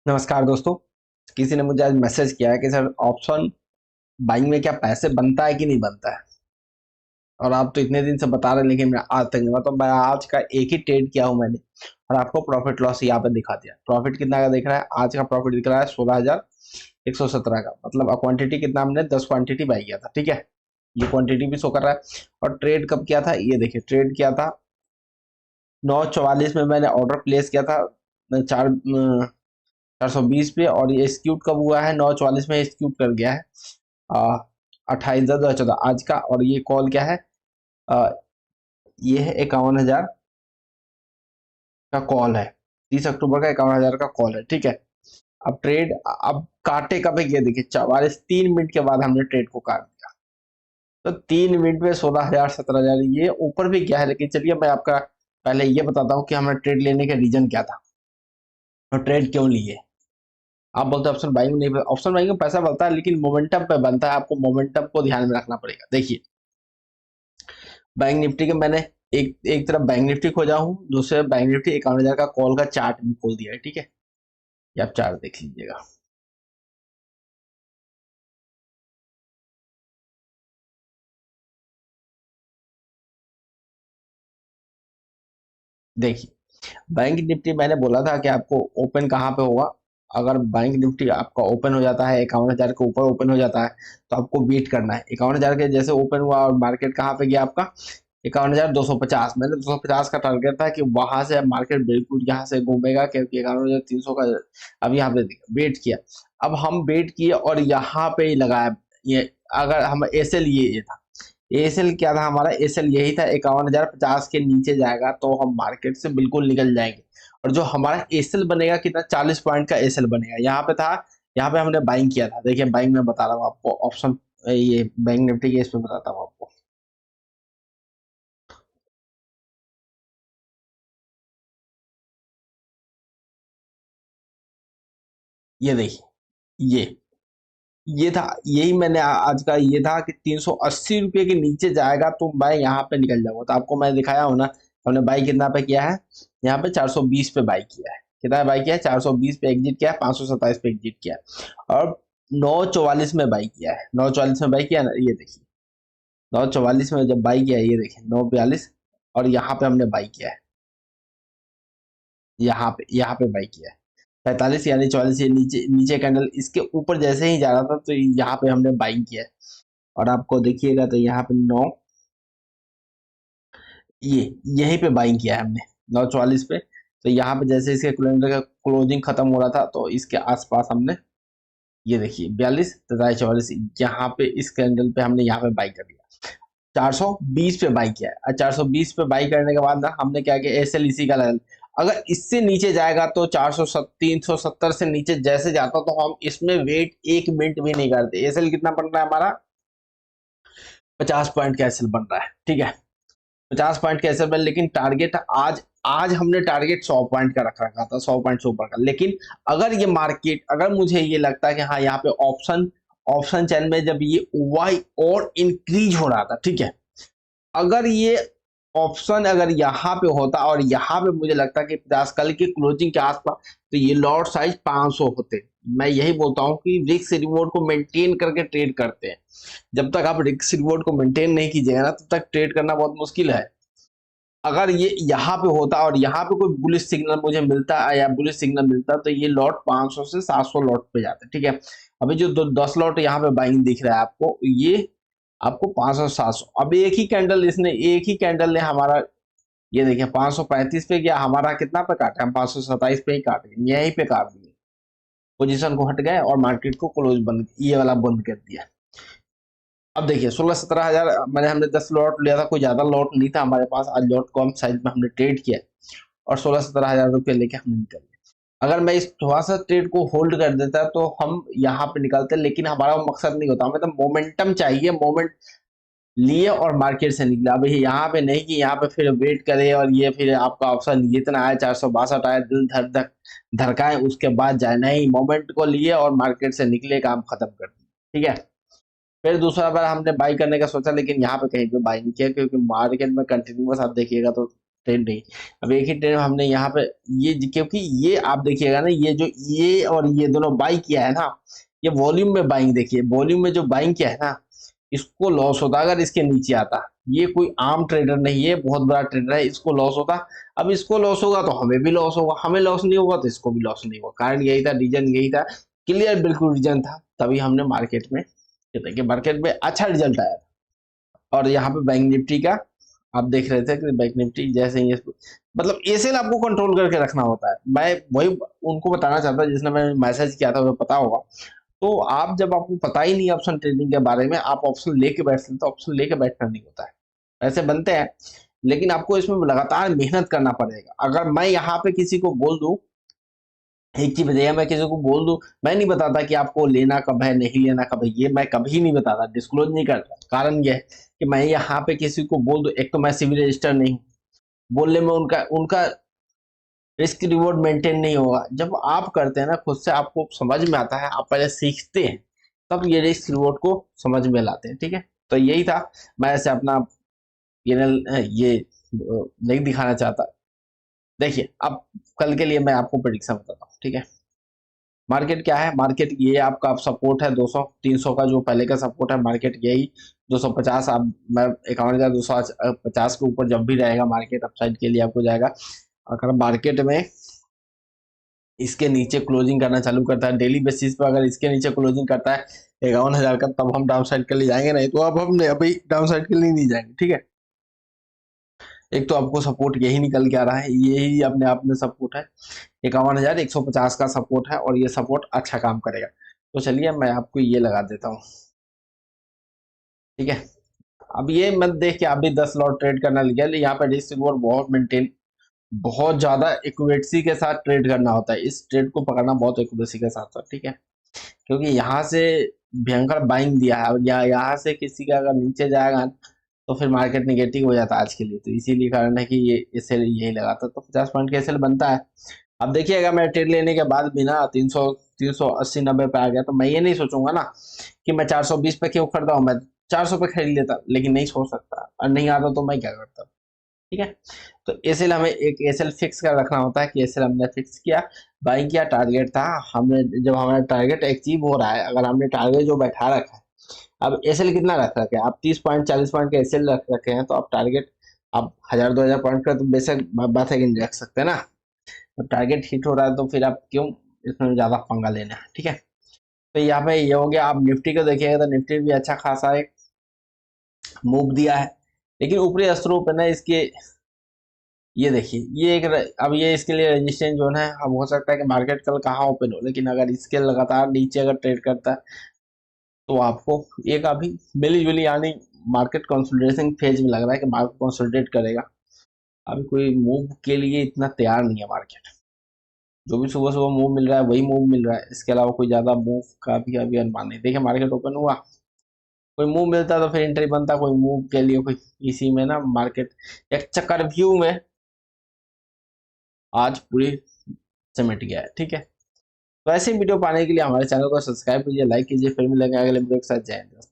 नमस्कार दोस्तों। किसी ने मुझे आज मैसेज किया है कि सर ऑप्शन बाइंग में क्या पैसे बनता है कि नहीं बनता है। और आप तो इतने दिन से बता रहे हैं लेकिन मैं आज तक नहीं बता। तो मैं आज का एक ही ट्रेड किया हूं मैंने और आपको प्रॉफिट लॉस यहाँ पे दिखा दिया। प्रॉफिट कितना का दिख रहा है? आज का प्रॉफिट दिख रहा है 16,117 का। मतलब क्वांटिटी कितना, हमने 10 क्वांटिटी बाई किया था। ठीक है, ये क्वांटिटी भी शो कर रहा है। और ट्रेड कब किया था ये देखिए, ट्रेड किया था 9:44 में मैंने ऑर्डर प्लेस किया था। चार 420 पे। और ये एक्सिक्यूट कब हुआ है? 9:44 में एक्सिक्यूट कर गया है। 28/10/2014 आज का। और ये कॉल क्या है? आ, ये है 51,000 का कॉल है। 30 अक्टूबर का 51,000 का कॉल है। ठीक है, अब ट्रेड अब काटे कब है ये देखिए, 44 3 मिनट के बाद हमने ट्रेड को काट दिया। तो 3 मिनट में 16,000 17,000 ये ऊपर भी गया है। लेकिन चलिए मैं आपका पहले ये बताता हूँ कि हमें ट्रेड लेने का रीजन क्या था और ट्रेड क्यों लिए। आप बोलते हैं ऑप्शन बाइंग में नहीं, ऑप्शन बाइंग में पैसा बनता है लेकिन मोमेंटम पे बनता है। आपको मोमेंटम को ध्यान में रखना पड़ेगा। देखिए, बैंक निफ्टी के मैंने एक एक तरफ बैंक निफ्टी खोजा हूँ, दूसरे बैंक निफ्टी 51,000 का कॉल का चार्ट भी खोल दिया है। ठीक है, ये आप चार्ट देख लीजिएगा। देखिए, बैंक निफ्टी मैंने बोला था कि आपको ओपन कहाँ पे होगा। अगर बैंक निफ्टी आपका ओपन हो जाता है 51,000 के ऊपर ओपन हो जाता है तो आपको वेट करना है। 51,000 के जैसे ओपन हुआ और मार्केट कहाँ पे गया आपका 51,250। मैंने 250 का टारगेट था कि वहां से मार्केट बिल्कुल यहाँ से घूमेगा, क्योंकि 51,300 का अब यहाँ पे वेट किया। अब हम वेट किए और यहाँ पे ही लगाया ये। अगर हम ऐसे लिए ये था, एएसएल क्या था हमारा? एएसएल यही था 51,050 के नीचे जाएगा तो हम मार्केट से बिल्कुल निकल जाएंगे। और जो हमारा एएसएल बनेगा कितना, 40 पॉइंट का एएसएल बनेगा। यहाँ पे था, यहाँ पे हमने बाइंग किया था। देखिए बाइंग में बता रहा हूँ आपको ऑप्शन, ये बैंक निफ्टी के इसमें बताता हूँ आपको। ये देखिए, ये था, यही मैंने आज का ये था कि 380 रुपये के नीचे जाएगा तो मैं यहाँ पे निकल जाऊंगा। तो आपको मैं दिखाया हूं ना, हमने बाई कितना पे किया है? यहाँ पे 420 पे बाई किया है। कितना बाई किया है? 420 पे एग्जिट किया है, 527 पे एग्जिट किया है। और 9:44 में बाई किया है। 9:44 में बाई किया ना, ये देखिए 9:44 में जब बाई किया है, ये देखिए 9:42। और यहाँ पे हमने बाई किया है, यहाँ पे बाई किया है 45 यानी 44। ये नीचे नीचे कैंडल इसके ऊपर जैसे ही जा रहा था तो यहाँ पे हमने बाइंग किया है। और आपको देखिएगा तो यहाँ पे 9, ये यहीं पे बाइंग किया है हमने 9:44 पे। तो यहाँ पे जैसे इसके कैलेंडर का क्लोजिंग खत्म हो रहा था तो इसके आसपास हमने, ये देखिए 42 43 44, यहाँ पे इस कैंडल पे हमने यहाँ पे बाई कर दिया। 420 पे बाई किया है और 420 पे बाई करने के बाद ना हमने क्या किया, एस एल इसी का लेवल। अगर इससे नीचे जाएगा तो 370 से नीचे जैसे जाता तो हम इसमें वेट 1 मिनट भी नहीं करते। एस एल कितना बन रहा है हमारा? 50 पॉइंट का एस एल बन रहा है। ठीक है, 50 पॉइंट का एस एल बन, लेकिन टारगेट आज आज हमने टारगेट 100 पॉइंट का रखा था, 100 पॉइंट से ऊपर का। लेकिन अगर ये मार्केट, अगर मुझे ये लगता है कि हाँ यहाँ पे ऑप्शन ऑप्शन चैन में जब ये वाई और इंक्रीज हो रहा था, ठीक है, अगर ये ऑप्शन अगर यहाँ पे होता और यहाँ पे मुझे लगता कि 50 कल के क्लोजिंग के आसपास, तो ये लॉट साइज 500 होते। मैं यही बोलता हूँ कि रिस्क रिवॉर्ड को मेंटेन करके ट्रेड करते हैं। जब तक आप रिस्क रिवॉर्ड को मेंटेन नहीं कीजिएगा ना, तब तक ट्रेड करना बहुत मुश्किल है। अगर ये यहाँ पे होता और यहाँ पे कोई बुलिश सिग्नल मुझे मिलता या बुलिश सिग्नल मिलता तो ये लॉट 500 से 700 लॉट पे जाते। ठीक है, अभी जो 10 लॉट यहाँ पे बाइंग दिख रहा है आपको, ये आपको 500 700। अब एक ही कैंडल इसने, एक ही कैंडल ने हमारा, ये देखिए 535 पे गया, हमारा कितना पे काटे? हम 527 पे ही काटे, यहीं पे काट दिए। पोजीशन को हट गए और मार्केट को क्लोज बंद, ये वाला बंद कर दिया। अब देखिए 16-17 हजार मैंने, हमने 10 लॉट लिया था, कोई ज्यादा लॉट नहीं था हमारे पास। आज लॉट कम साइज में हमने ट्रेड किया और 16-17 हजार रुपये लेके हमने निकल लिया। अगर मैं इस थोड़ा सा ट्रेड को होल्ड कर देता तो हम यहाँ पे निकलते, लेकिन हमारा वो मकसद नहीं होता। हमें तो मोमेंटम चाहिए, मोमेंट लिए और मार्केट से निकले। अब ये यहाँ पे नहीं कि यहाँ पे फिर वेट करे और ये फिर आपका ऑप्शन जितना आया 462 आया, दिल धक धक धड़काए उसके बाद जाए। नहीं, मोमेंट को लिए और मार्केट से निकले, काम खत्म कर दिया। ठीक है, फिर दूसरा बार हमने बाई करने का सोचा लेकिन यहाँ पे कहीं पे बाई नहीं किया, क्योंकि मार्केट में कंटिन्यूस आप देखिएगा तो ट्रेड नहीं। अब एक ही ट्रेड हमने यहाँ पे ये, क्योंकि ये आप देखिएगा ना, ये जो ये और ये दोनों बाई किया है ना, ये वॉल्यूम में बाइंग, देखिए वॉल्यूम में जो बाइंग किया है ना, इसको लॉस होता अगर इसके नीचे आता। ये कोई आम ट्रेडर नहीं है, बहुत बड़ा ट्रेडर है, इसको लॉस होता। अब इसको लॉस होगा तो हमें भी लॉस होगा, हमें लॉस नहीं होगा तो इसको भी लॉस नहीं होगा। कारण यही था, रीजन यही था, क्लियर बिल्कुल रीजन था, तभी हमने मार्केट में, ये देखिए मार्केट में अच्छा रिजल्ट आया। और यहाँ पे बैंक निफ्टी का आप देख रहे थे कि बैंक निफ्टी जैसे ही मतलब एसेल आपको कंट्रोल करके रखना होता है। मैं वही उनको बताना चाहता, जिसने मैं मैसेज किया था वो पता होगा। तो आप जब आपको पता ही नहीं ऑप्शन ट्रेडिंग के बारे में, आप ऑप्शन लेके बैठते हैं तो ऑप्शन लेके बैठना नहीं होता है। ऐसे बनते हैं, लेकिन आपको इसमें लगातार मेहनत करना पड़ेगा। अगर मैं यहाँ पे किसी को बोल दूं, एक चीज बताइए, मैं किसी को बोल दूं, मैं नहीं बताता कि आपको लेना कब है नहीं लेना कब है, ये मैं कभी नहीं बताता, डिस्क्लोज नहीं करता। कारण ये है कि मैं यहाँ पे किसी को बोल दूं, एक तो मैं सिविल रजिस्टर नहीं हूँ, बोलने में उनका उनका रिस्क रिवॉर्ड मेंटेन नहीं होगा। जब आप करते हैं ना खुद से, आपको समझ में आता है, आप पहले सीखते हैं, तब ये रिस्क रिवॉर्ड को समझ में लाते हैं। ठीक है, तो यही था, मैं ऐसे अपना ये नहीं दिखाना चाहता। देखिए अब कल के लिए मैं आपको प्रेडिक्शन बताता हूँ। ठीक है, मार्केट क्या है, मार्केट ये आपका आप सपोर्ट है 200 300 का, जो पहले का सपोर्ट है मार्केट यही 250। आप मैं 51,250 के ऊपर जब भी रहेगा मार्केट अपसाइड के लिए आपको जाएगा। अगर मार्केट में इसके नीचे क्लोजिंग करना चालू करता है डेली बेसिस पर, अगर इसके नीचे क्लोजिंग करता है 51,000 का, तब हम डाउन साइड के लिए जाएंगे, नहीं तो अब हम अभी डाउन साइड के लिए नहीं जाएंगे। ठीक है, एक तो आपको सपोर्ट यही निकल के आ रहा है, यही अपने आप में सपोर्ट है, 51,150 का सपोर्ट है, और ये सपोर्ट अच्छा काम करेगा। तो चलिए मैं आपको ये लगा देता हूँ। ठीक है, अब ये मत देख के आप भी 10 लॉट ट्रेड करना लग गया, यहाँ पे रिस्क रिवॉर्ड बहुत मेंटेन, बहुत ज्यादा एक्यूरेसी के साथ ट्रेड करना होता है। इस ट्रेड को पकड़ना बहुत एक्यूरेसी के साथ है। ठीक है, क्योंकि यहाँ से भयंकर बाइंग दिया है, और यहाँ से किसी का अगर नीचे जाएगा तो फिर मार्केट निगेटिव हो जाता है आज के लिए। तो इसीलिए कारण है कि ये एसएल यही लगाता, तो 50 पॉइंट का एसएल बनता है। अब देखिएगा, मैं ट्रेड लेने के बाद भी ना 300 380 90 पे आ गया, तो मैं ये नहीं सोचूंगा ना कि मैं 420 पे क्यों खरीदा हूँ, मैं 400 पे खरीद लेता, लेकिन नहीं सोच सकता, और नहीं आता तो मैं क्या करता। ठीक है, तो एसएल हमें एक एसएल फिक्स कर रखना होता है कि एसएल हमने फिक्स किया, बाई किया, टारगेट था, हमने जब हमारा टारगेट अचीव हो रहा है, अगर हमने टारगेट जो बैठा रखा है, अब एसएल कितना रख रखे हैं आप, 30 पॉइंट 40 पॉइंट का एसएल रख रखे हैं, तो आप टारगेट आप 1000 2000 पॉइंट का तो बेशक बात है कि नहीं रख सकते ना। तो टारगेट हिट हो रहा है तो फिर आप क्यों इसमें ज्यादा पंगा लेना है। ठीक है, तो यहाँ पे ये हो गया। आप निफ्टी को देखिएगा तो निफ्टी भी अच्छा खासा एक मूव दिया है, लेकिन ऊपरी स्तरों पे ना इसके, ये देखिए ये एक अब ये इसके लिए रेजिस्टेंस जोन है। अब हो सकता है कि मार्केट कल कहाँ ओपन हो, लेकिन अगर इसके लगातार नीचे अगर ट्रेड करता है तो आपको एक अभी मिली जुली, यानी मार्केट कंसोलिडेशन फेज में लग रहा है कि मार्केट कंसोलिडेट करेगा। अभी कोई मूव के लिए इतना तैयार नहीं है मार्केट, जो भी सुबह सुबह मूव मिल रहा है वही मूव मिल रहा है, इसके अलावा कोई ज्यादा मूव का भी अभी अनुमान नहीं। देखिए मार्केट ओपन हुआ, कोई मूव मिलता तो फिर एंट्री बनता, कोई मूव के लिए कोई, इसी में ना मार्केट एक चक्कर व्यू में आज पूरी सिमट गया है। ठीक है, तो ऐसे वीडियो पाने के लिए हमारे चैनल को सब्सक्राइब कीजिए, लाइक कीजिए, फिर मिलेंगे अगले वीडियो के साथ। जय हिंद।